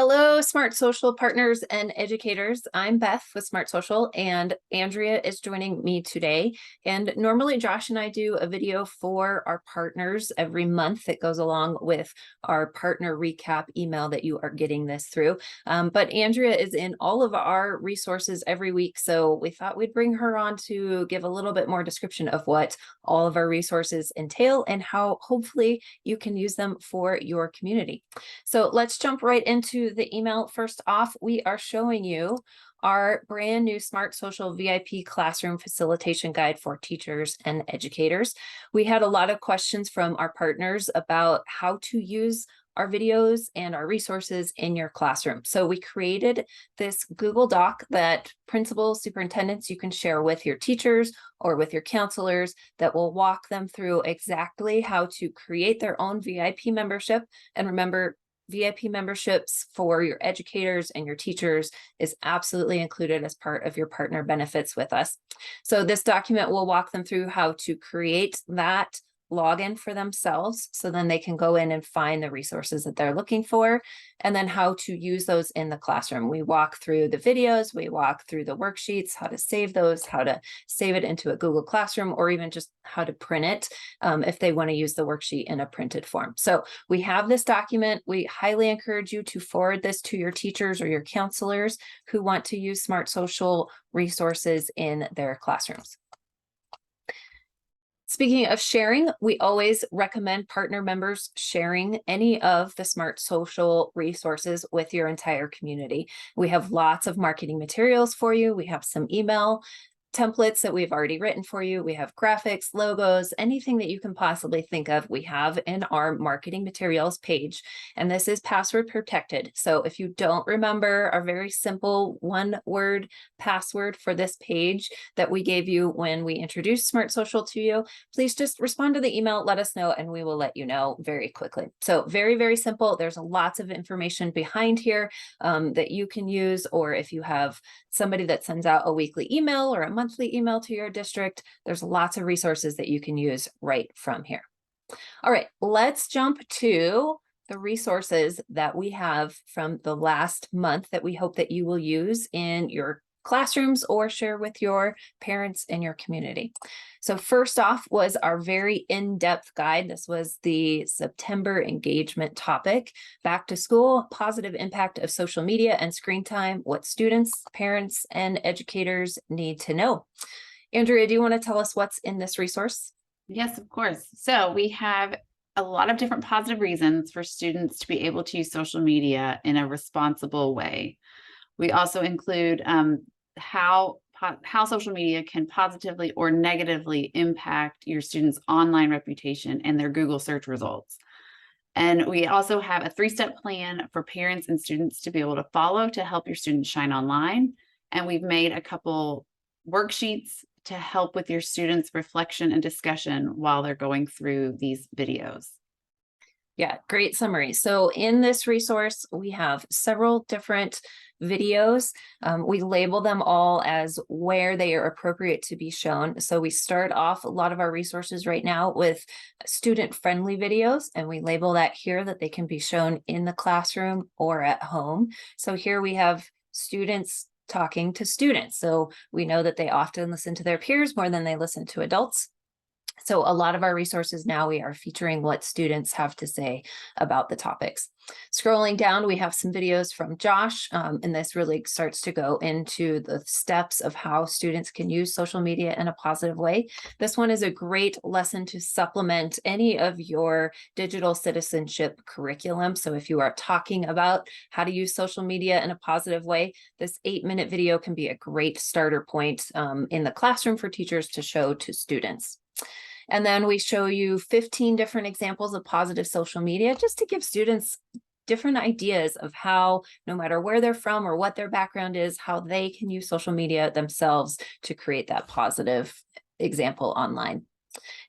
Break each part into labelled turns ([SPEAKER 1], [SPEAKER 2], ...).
[SPEAKER 1] Hello, Smart Social partners and educators. I'm Beth with Smart Social, and Andrea is joining me today. And normally Josh and I do a video for our partners every month that goes along with our partner recap email that you are getting this through. But Andrea is in all of our resources every week, so we thought we'd bring her on to give a little bit more description of what all of our resources entail and how hopefully you can use them for your community. So let's jump right into the email. First off, we are showing you our brand new Smart Social VIP classroom facilitation guide for teachers and educators. We had a lot of questions from our partners about how to use our videos and our resources in your classroom. So we created this Google Doc that principals, superintendents, you can share with your teachers or with your counselors that will walk them through exactly how to create their own VIP membership. And remember, VIP memberships for your educators and your teachers is absolutely included as part of your partner benefits with us. So this document will walk them through how to create that login for themselves, so then they can go in and find the resources that they're looking for, and then how to use those in the classroom. We walk through the videos, we walk through the worksheets, how to save those, how to save it into a Google Classroom, or even just how to print it if they want to use the worksheet in a printed form. So we have this document. We highly encourage you to forward this to your teachers or your counselors who want to use Smart Social resources in their classrooms. Speaking of sharing, we always recommend partner members sharing any of the Smart Social resources with your entire community. We have lots of marketing materials for you. We have some email templates that we've already written for you. We have graphics, logos, anything that you can possibly think of, we have in our marketing materials page. And this is password protected. So if you don't remember our very simple one-word password for this page that we gave you when we introduced Smart Social to you, please just respond to the email, let us know, and we will let you know very quickly. So very, very simple. There's lots of information behind here that you can use, or if you have somebody that sends out a weekly email or a monthly email to your district, there's lots of resources that you can use right from here. All right, let's jump to the resources that we have from the last month that we hope that you will use in your classrooms or share with your parents in your community. So first off was our very in-depth guide. This was the September engagement topic, back to school, positive impact of social media and screen time, what students, parents, and educators need to know. Andrea, do you want to tell us what's in this resource?
[SPEAKER 2] Yes, of course. So we have a lot of different positive reasons for students to be able to use social media in a responsible way. We also include how social media can positively or negatively impact your students' online reputation and their Google search results. And we also have a 3-step plan for parents and students to be able to follow to help your students shine online. And we've made a couple worksheets to help with your students' reflection and discussion while they're going through these videos.
[SPEAKER 1] Yeah, great summary. So in this resource, we have several different videos. We label them all as where they are appropriate to be shown. So we start off a lot of our resources right now with student-friendly videos, and we label that here that they can be shown in the classroom or at home. So here we have students talking to students. So we know that they often listen to their peers more than they listen to adults. So a lot of our resources now, we are featuring what students have to say about the topics. Scrolling down, we have some videos from Josh, and this really starts to go into the steps of how students can use social media in a positive way. This one is a great lesson to supplement any of your digital citizenship curriculum. So if you are talking about how to use social media in a positive way, this 8-minute video can be a great starter point in the classroom for teachers to show to students. And then we show you 15 different examples of positive social media, just to give students different ideas of how, no matter where they're from or what their background is, how they can use social media themselves to create that positive example online.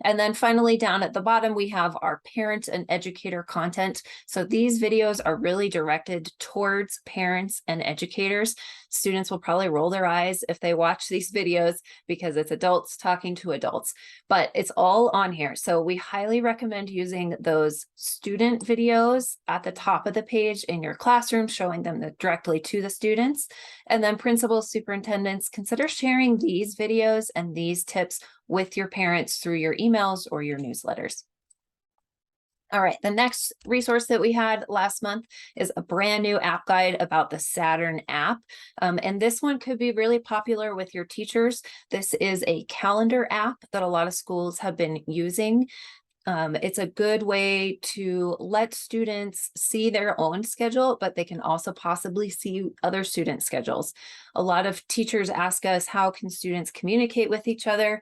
[SPEAKER 1] And then finally, down at the bottom, we have our parent and educator content. So these videos are really directed towards parents and educators. Students will probably roll their eyes if they watch these videos because it's adults talking to adults, but it's all on here. So we highly recommend using those student videos at the top of the page in your classroom, showing them directly to the students. And then principals, superintendents, consider sharing these videos and these tips with your parents through your emails or your newsletters. All right, the next resource that we had last month is a brand new app guide about the Saturn app. And this one could be really popular with your teachers. This is a calendar app that a lot of schools have been using. It's a good way to let students see their own schedule, but they can also possibly see other student schedules. A lot of teachers ask us, how can students communicate with each other?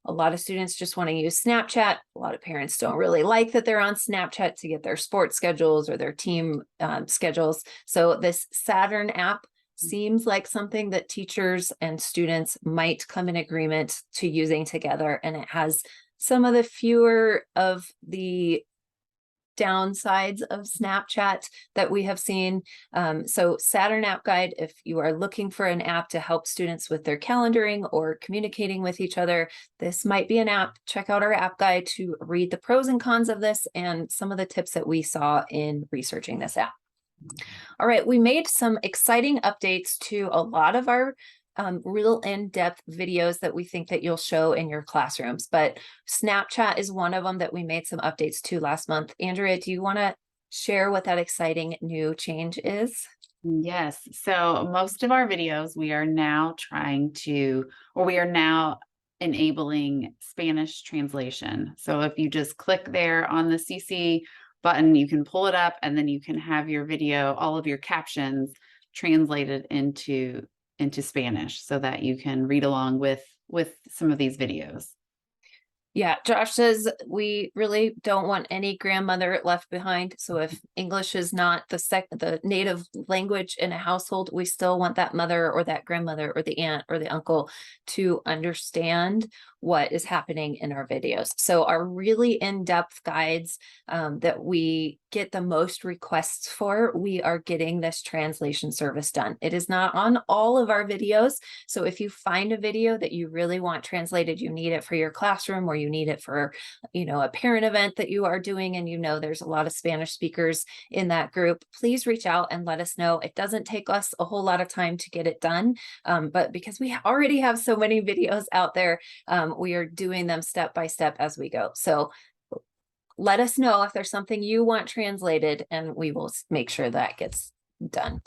[SPEAKER 1] A lot of students just want to use Snapchat. A lot of parents don't really like that they're on Snapchat to get their sports schedules or their team schedules. So this Saturn app seems like something that teachers and students might come in agreement to using together. And it has some of the fewer of the downsides of Snapchat that we have seen. So Saturn App Guide, if you are looking for an app to help students with their calendaring or communicating with each other, this might be an app. Check out our app guide to read the pros and cons of this and some of the tips that we saw in researching this app. All right, we made some exciting updates to a lot of our real in-depth videos that we think that you'll show in your classrooms, but Snapchat is one of them that we made some updates to last month. Andrea, do you want to share what that exciting new change is?
[SPEAKER 2] Yes. So most of our videos, we are now enabling Spanish translation. So if you just click there on the CC button, you can pull it up and then you can have your video, all of your captions translated into Spanish so that you can read along with some of these videos.
[SPEAKER 1] Yeah, Josh says we really don't want any grandmother left behind. So if English is not the native language in a household, we still want that mother or that grandmother or the aunt or the uncle to understand what is happening in our videos. So our really in-depth guides that we get the most requests for, we are getting this translation service done. It is not on all of our videos. So if you find a video that you really want translated, you need it for your classroom or you need it for, a parent event that you are doing, and there's a lot of Spanish speakers in that group, please reach out and let us know. It doesn't take us a whole lot of time to get it done, but because we already have so many videos out there, we are doing them step by step as we go. So let us know if there's something you want translated and we will make sure that gets done.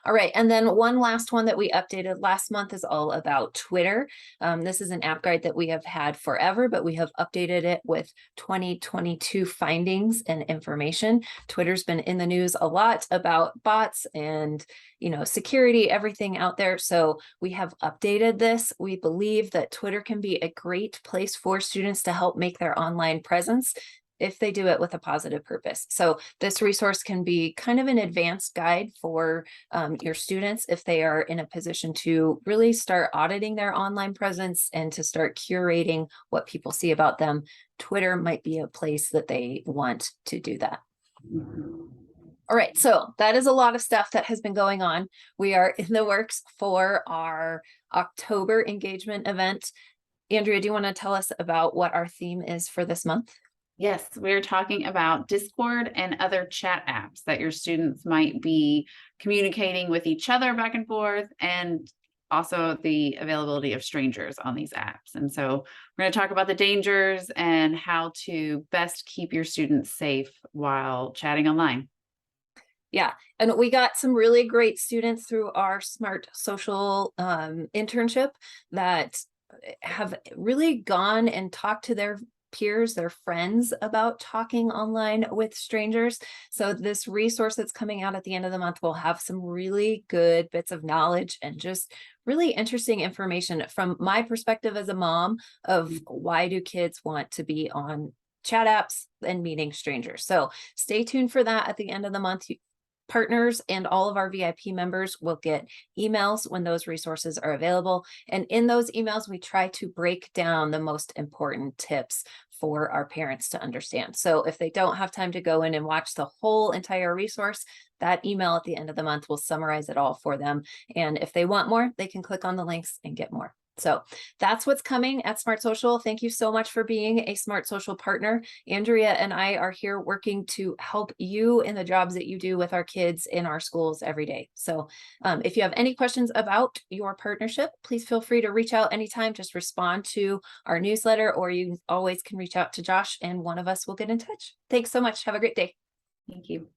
[SPEAKER 1] All right, and then one last one that we updated last month is all about Twitter. This is an app guide that we have had forever, but we have updated it with 2022 findings and information. Twitter's been in the news a lot about bots and security, everything out there. So we have updated this. We believe that Twitter can be a great place for students to help make their online presence if they do it with a positive purpose. So this resource can be kind of an advanced guide for your students if they are in a position to really start auditing their online presence and to start curating what people see about them. Twitter might be a place that they want to do that. All right, so that is a lot of stuff that has been going on. We are in the works for our October engagement event. Andrea, do you want to tell us about what our theme is for this month?
[SPEAKER 2] Yes, we're talking about Discord and other chat apps that your students might be communicating with each other back and forth, and also the availability of strangers on these apps. And so we're going to talk about the dangers and how to best keep your students safe while chatting online.
[SPEAKER 1] Yeah, and we got some really great students through our SmartSocial internship that have really gone and talked to their peers, their friends about talking online with strangers. So this resource that's coming out at the end of the month will have some really good bits of knowledge and just really interesting information from my perspective as a mom of why do kids want to be on chat apps and meeting strangers. So stay tuned for that at the end of the month. partners and all of our VIP members will get emails when those resources are available. And in those emails, we try to break down the most important tips for our parents to understand. So if they don't have time to go in and watch the whole entire resource, that email at the end of the month will summarize it all for them. And if they want more, they can click on the links and get more. So that's what's coming at SmartSocial. Thank you so much for being a SmartSocial partner. Andrea and I are here working to help you in the jobs that you do with our kids in our schools every day. So if you have any questions about your partnership, please feel free to reach out anytime. Just respond to our newsletter, or you always can reach out to Josh and one of us will get in touch. Thanks so much. Have a great day.
[SPEAKER 2] Thank you.